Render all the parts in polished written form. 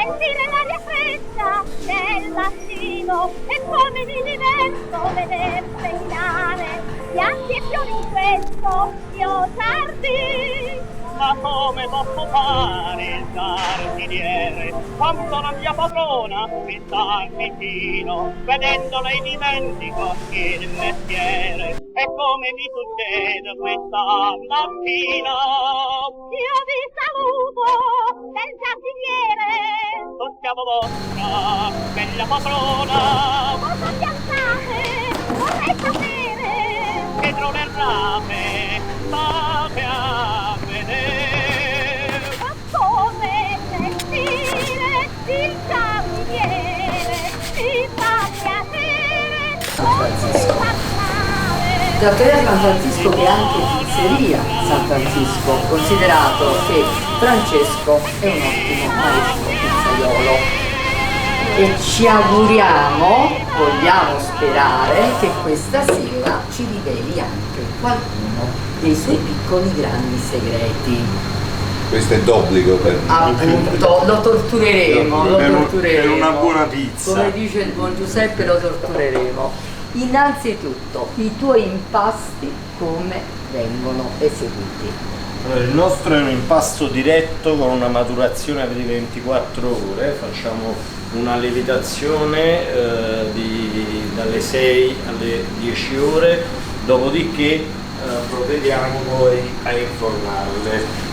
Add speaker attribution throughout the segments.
Speaker 1: sentire l'aria fresca del mattino e come mi diverto veder seminare pianti e fiori in questo mio giardino.
Speaker 2: Ma come posso fare il giardiniere quando la mia padrona mi sta vicino? Vedendo lei dimentico il mestiere. E come mi succede questa mattina?
Speaker 1: Io vi saluto del giardiniere.
Speaker 2: Siamo vostra bella padrona.
Speaker 1: Cosa piantate? Vorrei sapere.
Speaker 2: Dietro le rame state a vedere.
Speaker 1: Ma come sentire il giardiniere? Mi fa piacere.
Speaker 3: Trattoria San Francisco, che è anche pizzeria San Francisco, considerato che Francesco è un ottimo maestro pizzaiolo. E ci auguriamo, vogliamo sperare, che questa sera ci riveli anche qualcuno dei suoi piccoli grandi segreti.
Speaker 4: Questo è d'obbligo per
Speaker 3: Appunto, lo tortureremo,
Speaker 5: per una buona pizza.
Speaker 3: Come dice il buon Giuseppe, lo tortureremo. Innanzitutto, i tuoi impasti come vengono eseguiti?
Speaker 5: Allora, il nostro è un impasto diretto con una maturazione di 24 ore, facciamo una lievitazione dalle 6 alle 10 ore, dopodiché provvediamo poi a infornarle.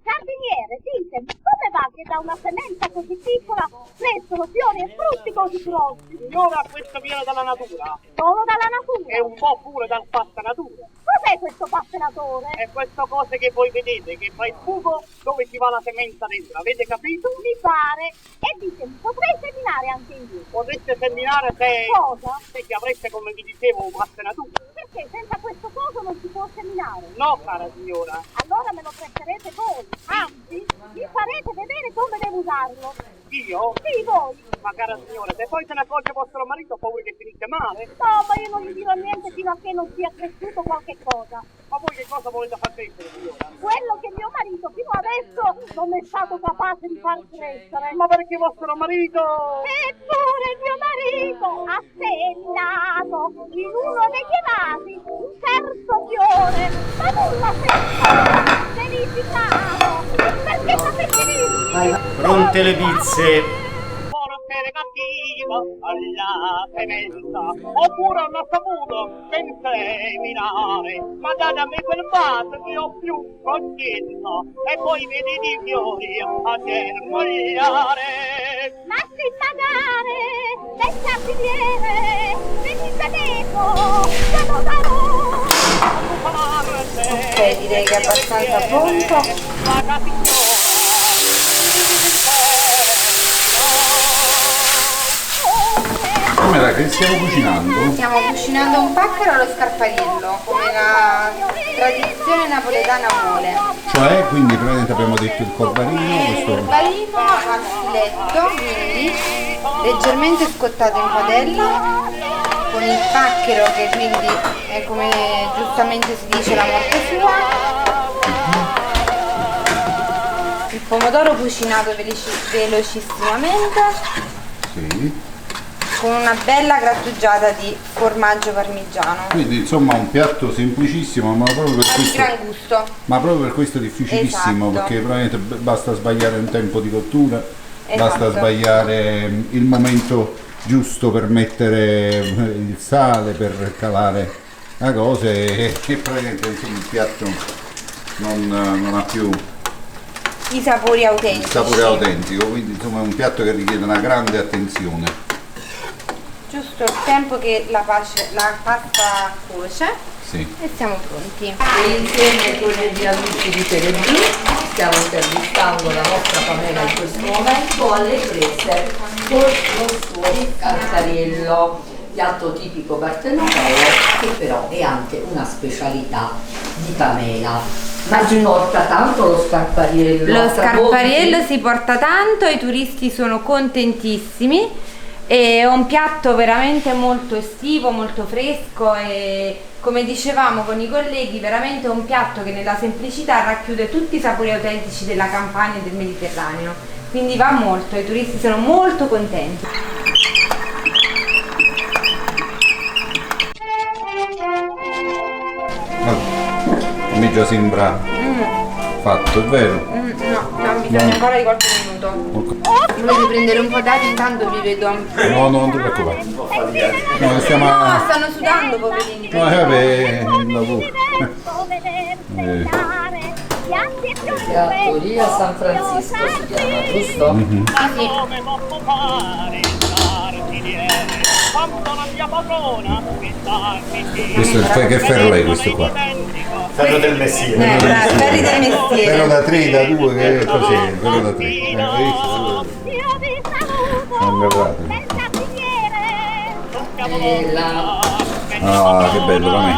Speaker 1: Giardiniere, dite, come va che da una semenza così piccola crescono fiori e frutti così grossi?
Speaker 2: Signora, questo viene dalla natura.
Speaker 1: Solo dalla natura?
Speaker 2: E un po' pure dal natura.
Speaker 1: Cos'è questo passenatore?
Speaker 2: È queste cose che voi vedete, che fa il buco dove ci va la semenza dentro, avete capito?
Speaker 1: Mi pare. E ditemi, potrei seminare anche io?
Speaker 2: Potreste seminare se...
Speaker 1: Cosa?
Speaker 2: Se che avreste, come vi dicevo, un passenatura.
Speaker 1: Perché senza questo coso non si può seminare?
Speaker 2: No, cara signora.
Speaker 1: Allora me lo presterete voi. Anzi, mi farete vedere come devo usarlo.
Speaker 2: Io?
Speaker 1: Sì, voi.
Speaker 2: Ma cara signora, se poi se ne accorge vostro marito ho paura che finisce male.
Speaker 1: No, ma io non gli dirò niente fino a che non sia cresciuto qualche cosa.
Speaker 2: Ma voi che cosa volete far crescere, signora?
Speaker 1: Quello che mio marito fino adesso non è stato capace di far crescere.
Speaker 2: Ma perché vostro marito?
Speaker 1: Eppure mio marito ha seminato in uno degli vasi un terzo fiore, ma nulla senza verificato. Perché sapete dirmi?
Speaker 5: Pronte le pizze?
Speaker 2: Cattiva alla semenza, oppure non ho saputo ben seminare, ma date a me quel vaso che ho più coscienza e poi vedi i fiori a germogliare.
Speaker 1: Ma sì, magari del giardiniere venite dentro, te lo darò.
Speaker 6: Ok, direi che è abbastanza pronto.
Speaker 4: Com'era che stiamo cucinando?
Speaker 6: Stiamo cucinando un pacchero allo scarpariello, come la tradizione napoletana vuole.
Speaker 4: Cioè, quindi praticamente abbiamo detto il corbarino,
Speaker 6: Il
Speaker 4: questo...
Speaker 6: corbarino a filetto, quindi leggermente scottato in padella, con il pacchero che quindi è, come giustamente si dice, la morte sua. Il pomodoro cucinato velocissimamente.
Speaker 4: Sì.
Speaker 6: Con una bella grattugiata di formaggio parmigiano.
Speaker 4: Quindi insomma un piatto semplicissimo, ma proprio per
Speaker 6: Di
Speaker 4: questo...
Speaker 6: gran gusto.
Speaker 4: Ma proprio per questo difficilissimo,
Speaker 6: Esatto.
Speaker 4: perché veramente basta sbagliare un tempo di cottura, basta
Speaker 6: Esatto.
Speaker 4: sbagliare il momento giusto per mettere il sale, per calare la cosa e praticamente insomma, il piatto non ha più
Speaker 6: I sapori autentici.
Speaker 4: il sapore autentico, quindi insomma è un piatto che richiede una grande attenzione.
Speaker 6: Giusto il tempo che la pasta cuoce.
Speaker 4: Sì.
Speaker 6: E siamo pronti.
Speaker 3: E insieme con gli amici di Teleblu stiamo intervistando la nostra Pamela in questo momento alle prese con lo suo scarpariello, piatto tipico partenopeo che però è anche una specialità di Pamela. Ma si porta tanto lo scarpariello?
Speaker 6: Lo scarpariello si porta tanto, i turisti sono contentissimi. È un piatto veramente molto estivo, molto fresco e come dicevamo con i colleghi, veramente è un piatto che nella semplicità racchiude tutti i sapori autentici della Campania e del Mediterraneo, quindi va molto, i turisti sono molto contenti.
Speaker 4: Allora, a me già sembra fatto, è vero?
Speaker 6: No, bisogna ancora di qualche minuto. Volete prendere un po' d'aria, intanto vi vedo.
Speaker 4: No, non ti preoccupare. No, stiamo
Speaker 6: No,
Speaker 4: a...
Speaker 6: stanno sudando, poverini.
Speaker 4: vabbè, il lavoro.
Speaker 3: Trattoria San Francisco si chiama, giusto?
Speaker 2: Come posso fare l'artigliere quando la mia padrona mi sta
Speaker 4: Questo è che ferro è questo qua?
Speaker 5: Ferro del mestiere.
Speaker 6: Ferri del mestiere.
Speaker 4: Ferro da 3, da 2, che cos'è? Ferro da 3. Non mi guarda.
Speaker 3: E la...
Speaker 4: Ah, che bello, va me.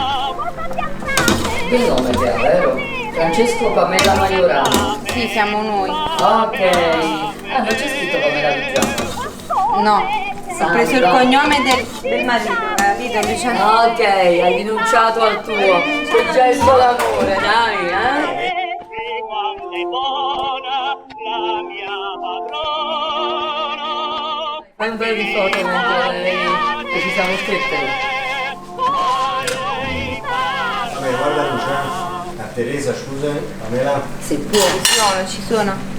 Speaker 3: Il nome che ha, vero? Francesco Pamela Maiorano.
Speaker 6: Sì, siamo noi.
Speaker 3: Ok. Ah, non c'è scritto Pamela Luciano.
Speaker 6: No, ho preso il cognome del marito, capito Luciano?
Speaker 3: Ok, hai rinunciato al tuo. Che gesto d'amore, dai, eh?
Speaker 2: quando è buona la mia padrona.
Speaker 3: Fai un bel di foto mentre ci siamo scritte.
Speaker 5: Vabbè, guarda Luciano. A Teresa, scusa, Pamela.
Speaker 3: Se può.
Speaker 6: Ci sono.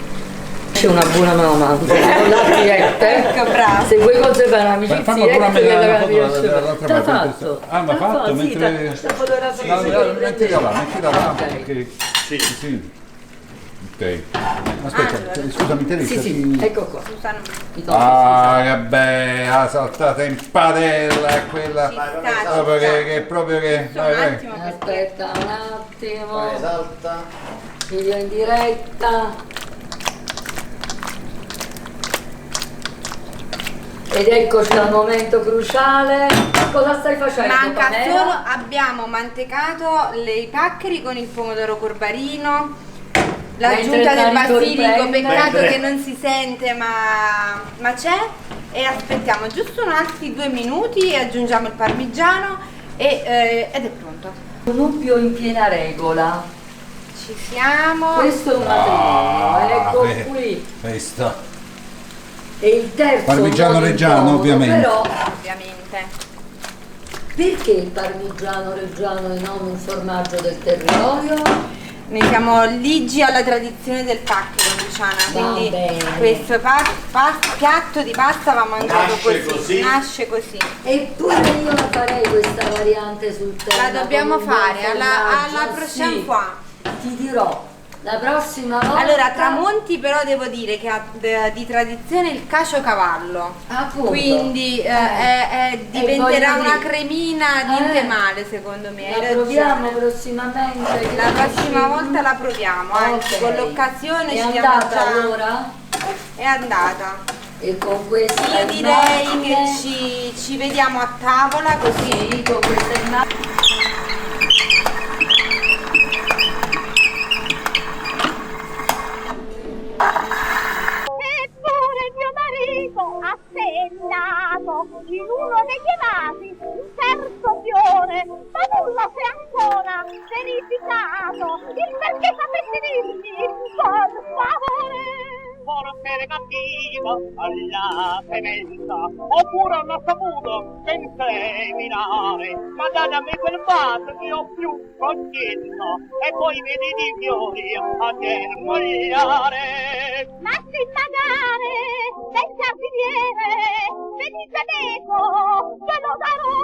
Speaker 3: C'è una buona mamma. Con l'architetto.
Speaker 6: Ecco, bravo.
Speaker 3: Se vuoi conservare un'amicizia,
Speaker 4: Fammi pure a me la foto dall'altra
Speaker 3: T'ha
Speaker 4: parte.
Speaker 3: fatto.
Speaker 4: Ah, ma
Speaker 3: T'ha
Speaker 4: fatto
Speaker 3: sì,
Speaker 4: mentre...
Speaker 3: t'ha fotografato.
Speaker 4: Mettila là,
Speaker 3: Ok.
Speaker 4: perché...
Speaker 5: Sì.
Speaker 4: Sì. Ok. Aspetta, scusami Teresa.
Speaker 3: Sì, sì, ecco qua.
Speaker 6: Susana.
Speaker 4: Ah, che bella, la saltata in padella, è quella...
Speaker 6: Ci sta,
Speaker 4: Proprio
Speaker 6: ci sta.
Speaker 4: che proprio che...
Speaker 6: Un
Speaker 4: Vai, vai.
Speaker 6: attimo.
Speaker 3: Aspetta un attimo.
Speaker 5: Salta.
Speaker 3: Video in diretta. Ed eccoci al momento cruciale. Cosa stai facendo?
Speaker 6: Manca
Speaker 3: Pamela?
Speaker 6: solo, abbiamo mantecato i paccheri con il pomodoro corbarino, l'aggiunta del
Speaker 3: Marito
Speaker 6: basilico,
Speaker 3: riprende.
Speaker 6: peccato che non si sente ma c'è, e aspettiamo giusto altri 2 minuti e aggiungiamo il parmigiano ed è pronto.
Speaker 3: Connubio in piena regola.
Speaker 6: Ci siamo.
Speaker 3: Questo è un matrimonio, ecco
Speaker 4: beh.
Speaker 3: qui.
Speaker 4: Questa.
Speaker 3: E il terzo
Speaker 4: Parmigiano
Speaker 3: modo
Speaker 4: reggiano,
Speaker 3: incomodo,
Speaker 4: ovviamente.
Speaker 3: Però
Speaker 6: Ovviamente.
Speaker 3: perché il parmigiano reggiano e non un formaggio del territorio?
Speaker 6: Noi siamo ligi alla tradizione del pacchero, Luciana,
Speaker 3: Va
Speaker 6: quindi
Speaker 3: bene.
Speaker 6: questo piatto di pasta va mangiato
Speaker 5: Nasce così.
Speaker 6: nasce così.
Speaker 3: Eppure io la farei questa variante sul tema.
Speaker 6: La dobbiamo
Speaker 3: con un buon
Speaker 6: fare alla
Speaker 3: formaggio,
Speaker 6: prochaine
Speaker 3: sì.
Speaker 6: fois.
Speaker 3: Ti dirò, la prossima volta...
Speaker 6: Allora, a Tramonti però devo dire che ha di tradizione il caciocavallo.
Speaker 3: Appunto.
Speaker 6: Quindi diventerà
Speaker 3: voglio
Speaker 6: una
Speaker 3: dire-
Speaker 6: cremina niente male secondo me. Hai
Speaker 3: La
Speaker 6: ragione.
Speaker 3: proviamo prossimamente. che
Speaker 6: La
Speaker 3: dici?
Speaker 6: prossima volta la proviamo, anzi
Speaker 3: Ok.
Speaker 6: con l'occasione
Speaker 3: È
Speaker 6: ci diamo
Speaker 3: andata
Speaker 6: già-
Speaker 3: allora?
Speaker 6: È andata.
Speaker 3: E con questa
Speaker 6: Io direi che
Speaker 3: immagine-
Speaker 6: ci vediamo a tavola così.
Speaker 3: Sì, con questa immagine...
Speaker 1: Eppure mio marito ha segnato in uno degli vasi un terzo fiore, ma nulla si è ancora verificato. Il perché sapessi dirmi, per favore.
Speaker 2: forse era cattivo alla semenza, oppure non ha saputo ben seminare, ma date a me quel vaso che ho più coscienza, e poi vedi di fiori a germogliare.
Speaker 1: Ma se magari del giardiniere venite meco, ve lo darò.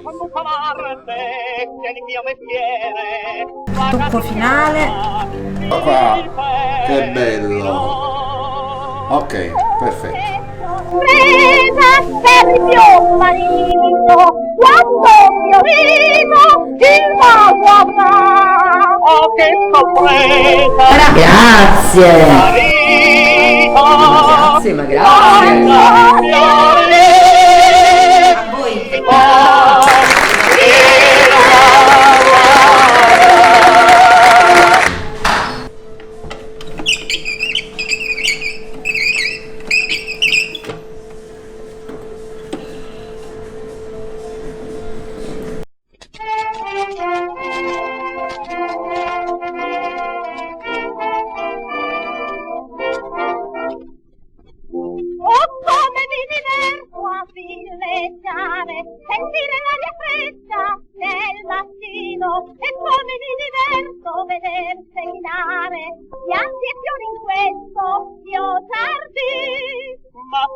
Speaker 2: Con tutta l'arte del mio mestiere.
Speaker 6: Tocco finale.
Speaker 4: Che bello. Ok, perfetto.
Speaker 1: Presa per il mio marito, quando fiorino il vaso avrà.
Speaker 2: Oh, che sorpresa!
Speaker 3: Grazie!
Speaker 2: Marito!
Speaker 3: Grazie, ma grazie!
Speaker 6: A voi.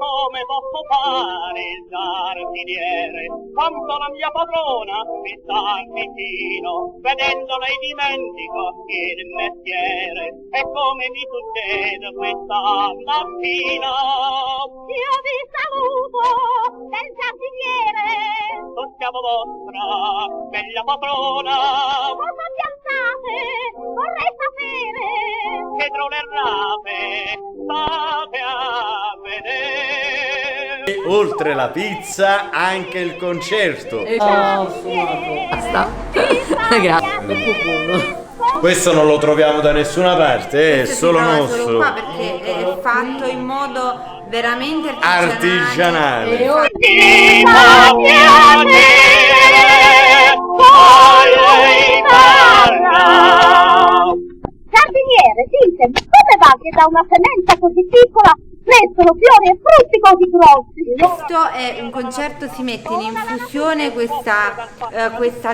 Speaker 2: come posso fare il giardiniere quando la mia padrona mi sta vicino, vedendo lei dimentico il mestiere, e come mi succede questa mattina.
Speaker 1: Io vi saluto del giardiniere.
Speaker 2: Siamo vostra bella padrona,
Speaker 1: Cosa piantate? Vorrei sapere.
Speaker 2: dietro le rame state a vedere.
Speaker 5: E oltre la pizza anche il concerto.
Speaker 3: Basta. Grazie.
Speaker 5: Questo non lo troviamo da nessuna parte, è
Speaker 6: Questo si
Speaker 5: solo
Speaker 6: trova
Speaker 5: nostro.
Speaker 6: solo qua perché è fatto in modo veramente artigianale.
Speaker 5: Artigianale.
Speaker 3: E
Speaker 2: Ti fa piacere, vorrei farla.
Speaker 1: Giardiniere, dite, come va che da una semenza così piccola crescono fiori e frutti così grossi?
Speaker 6: Questo è un concerto, si mette in infusione questa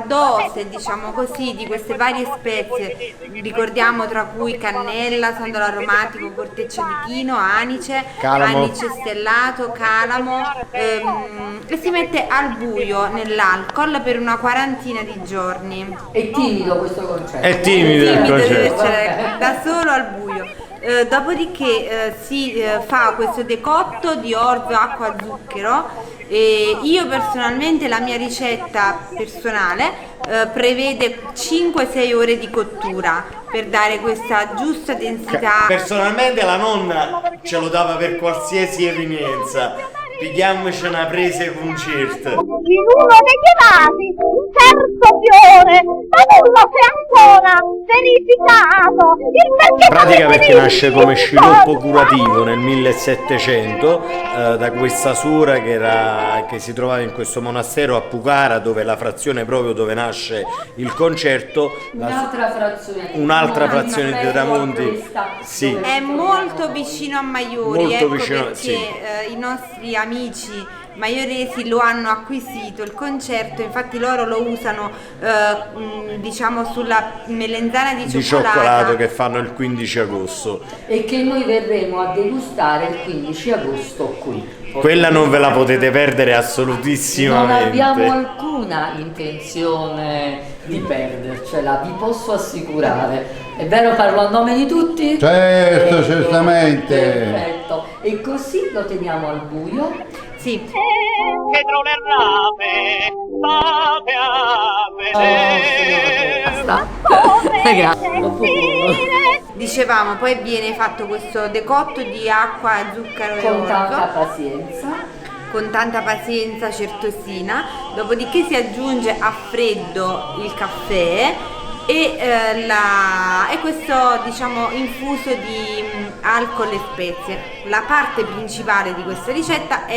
Speaker 6: dose, diciamo così, di queste varie spezie, ricordiamo tra cui cannella, sandalo aromatico, corteccia di chino, anice,
Speaker 5: Calamo.
Speaker 6: anice stellato, calamo, e si mette al buio nell'alcol per una quarantina di giorni.
Speaker 3: È timido questo concetto.
Speaker 5: È timido il
Speaker 6: Timido deve
Speaker 5: concerto.
Speaker 6: essere da solo al buio. Dopodiché si fa questo decotto di orzo, acqua, zucchero. E io personalmente, la mia ricetta personale prevede 5-6 ore di cottura per dare questa giusta densità.
Speaker 5: Personalmente la nonna ce lo dava per qualsiasi evenienza. Pigliamoci una prese concerto.
Speaker 1: In uno degli vasi un terzo fiore, ma nulla si è ancora verificato. Il perché
Speaker 5: Pratica perché nasce come sviluppo
Speaker 1: sciroppo
Speaker 5: curativo nel 1700 da questa suora che si trovava in questo monastero a Pucara, dove la frazione proprio dove nasce il concerto, un'altra frazione di Tramonti. Sì.
Speaker 6: È molto vicino a Maiori,
Speaker 5: Molto
Speaker 6: ecco
Speaker 5: vicino,
Speaker 6: perché
Speaker 5: sì.
Speaker 6: I nostri amici maioresi lo hanno acquisito il concerto, infatti loro lo usano diciamo sulla melenzana
Speaker 5: Di cioccolato che fanno il 15 agosto.
Speaker 3: E che noi verremo a degustare il 15 agosto qui.
Speaker 5: Quella non ve la potete perdere
Speaker 3: Non
Speaker 5: assolutissimamente.
Speaker 3: abbiamo alcuna intenzione di perdercela, vi posso assicurare. È vero, parlo a nome di tutti?
Speaker 4: Certo, certamente.
Speaker 3: Perfetto. E così lo teniamo al buio.
Speaker 6: Sì.
Speaker 2: Dietro le rame state a vedere.
Speaker 3: Basta. Grazie.
Speaker 6: Dicevamo, poi viene fatto questo decotto di acqua, zucchero e
Speaker 3: Con tanta
Speaker 6: orzo
Speaker 3: pazienza.
Speaker 6: con tanta pazienza certosina, dopodiché si aggiunge a freddo il caffè e questo diciamo infuso di alcol e spezie. La parte principale di questa ricetta è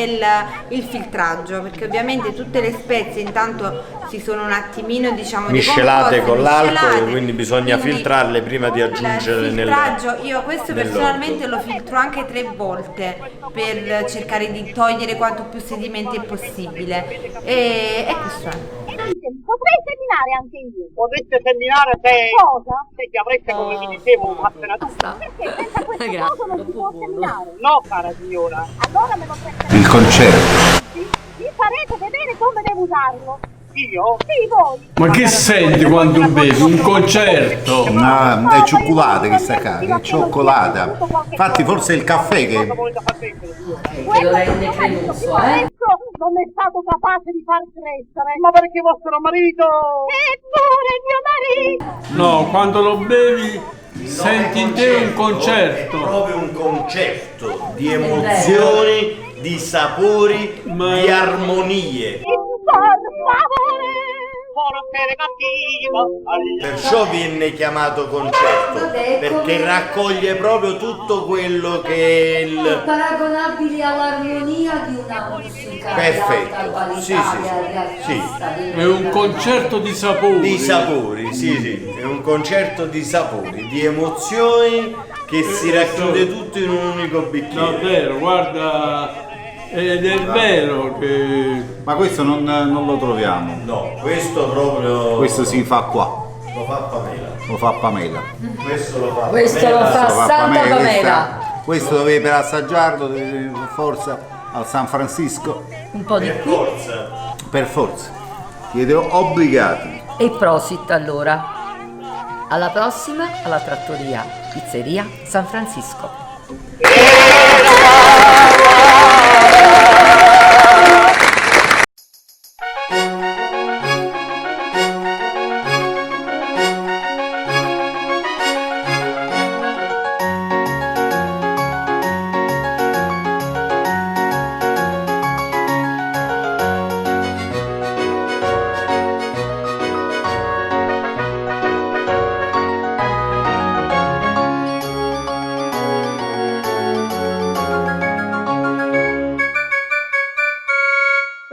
Speaker 6: il filtraggio, perché ovviamente tutte le spezie intanto si sono un attimino diciamo
Speaker 5: Miscelate
Speaker 6: decomposte,
Speaker 5: con l'alcol,
Speaker 6: miscelate,
Speaker 5: quindi bisogna
Speaker 6: quindi
Speaker 5: filtrarle prima di aggiungerle
Speaker 6: il
Speaker 5: nel
Speaker 6: filtraggio, io questo
Speaker 5: nell'orzo.
Speaker 6: personalmente lo filtro anche 3 volte per cercare di togliere quanto più sedimenti è possibile e questo è.
Speaker 1: Potrei seminare anche io.
Speaker 2: Potete seminare se
Speaker 1: Cosa?
Speaker 2: che avreste, come vi dicevo, un'apparatura.
Speaker 1: Perché senza questo coso non si può seminare.
Speaker 2: No, cara signora.
Speaker 1: Allora me lo prendete.
Speaker 4: Il concerto.
Speaker 1: Mi farete vedere come devo usarlo.
Speaker 2: Io?
Speaker 1: Sì, voi.
Speaker 7: Ma che senti quando bevi? Un concerto?
Speaker 4: No, è cioccolata che sta qua, è cioccolata. Infatti forse è il caffè che...
Speaker 2: Cosa volete far crescere?
Speaker 3: Che lo rende cremoso,
Speaker 1: Adesso non è stato capace di far crescere.
Speaker 2: Ma perché vostro marito?
Speaker 1: Eppure mio marito.
Speaker 7: No, quando lo bevi senti in te un
Speaker 5: È
Speaker 7: concerto.
Speaker 5: proprio un concerto di emozioni, di sapori,
Speaker 7: Ma-
Speaker 5: di armonie.
Speaker 1: Per favore.
Speaker 2: Forse cattivo.
Speaker 5: Perciò viene chiamato concerto, perché raccoglie proprio tutto quello che è il...
Speaker 3: paragonabili all'armonia di una musica
Speaker 5: Perfetto.
Speaker 3: di alta qualità,
Speaker 5: Sì, sì,
Speaker 3: di
Speaker 5: sì.
Speaker 3: artista, di-
Speaker 7: È un concerto di sapori.
Speaker 5: Di sapori, sì, è un concerto di sapori, di emozioni che si racchiude tutto in un unico bicchiere.
Speaker 7: Davvero, guarda, ed è vero che...
Speaker 4: Ma questo non lo troviamo.
Speaker 5: No, questo proprio
Speaker 4: Questo si fa qua,
Speaker 5: lo fa Pamela.
Speaker 4: lo fa Pamela.
Speaker 5: Questo lo fa
Speaker 3: Questo lo
Speaker 5: Pamela.
Speaker 3: fa
Speaker 4: Lo fa
Speaker 3: Santa Pamela.
Speaker 4: Questo dovevi per assaggiarlo, dovevi per forza al San Francisco?
Speaker 3: Un po' di
Speaker 5: Per
Speaker 3: qui
Speaker 5: forza.
Speaker 4: Per forza. Siete obbligati.
Speaker 3: e prosit allora. Alla prossima alla trattoria Pizzeria San Francisco.